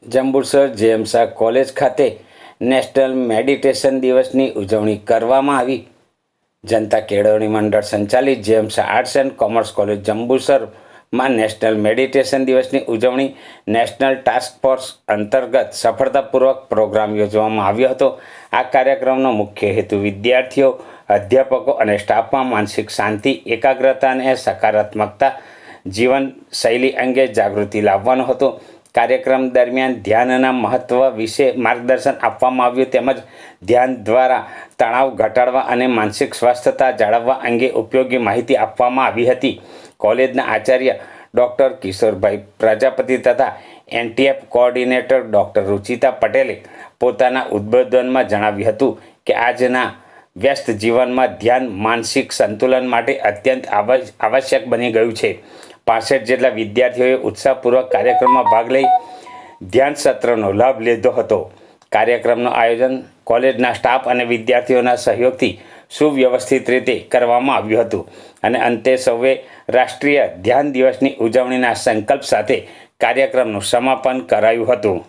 Jambusar JM Shah college ખાતે national meditation દિવસની ઉજવણી કરવામાં આવી. જનતા કેળવણી મંડળ સંચાલિત JM Shah arts and commerce college જંબુસરમાં નેશનલ મેડિટેશન દિવસની ઉજવણી નેશનલ ટાસ્ક ફોર્સ અંતર્ગત સફળતાપૂર્વક પ્રોગ્રામ યોજવામાં આવ્યો હતો. આ કાર્યક્રમનો મુખ્ય હેતુ વિદ્યાર્થીઓ, અધ્યાપકો અને સ્ટાફમાં માનસિક શાંતિ, એકાગ્રતા અને સકારાત્મકતા જીવનશૈલી અંગે જાગૃતિ લાવવાનો હતો. કાર્યક્રમ દરમિયાન ધ્યાનના મહત્વ વિશે માર્ગદર્શન આપવામાં આવ્યું તેમજ ધ્યાન દ્વારા તણાવ ઘટાડવા અને માનસિક સ્વસ્થતા જાળવવા અંગે ઉપયોગી માહિતી આપવામાં આવી હતી. કોલેજના આચાર્ય ડૉક્ટર કિશોરભાઈ પ્રજાપતિ તથા એનટીએફ કોઓર્ડિનેટર ડૉક્ટર રુચિતા પટેલે પોતાના ઉદ્બોધનમાં જણાવ્યું હતું કે આજના વ્યસ્ત જીવનમાં ધ્યાન માનસિક સંતુલન માટે અત્યંત આવશ્યક બની ગયું છે. 65 જેટલા વિદ્યાર્થીઓએ ઉત્સાહપૂર્વક કાર્યક્રમમાં ભાગ લઈ ધ્યાન સત્રનો લાભ લીધો હતો. કાર્યક્રમનું આયોજન કોલેજના સ્ટાફ અને વિદ્યાર્થીઓના સહયોગથી સુવ્યવસ્થિત રીતે કરવામાં આવ્યું હતું અને અંતે સૌએ રાષ્ટ્રીય ધ્યાન દિવસની ઉજવણીના સંકલ્પ સાથે કાર્યક્રમનું સમાપન કરાયું હતું.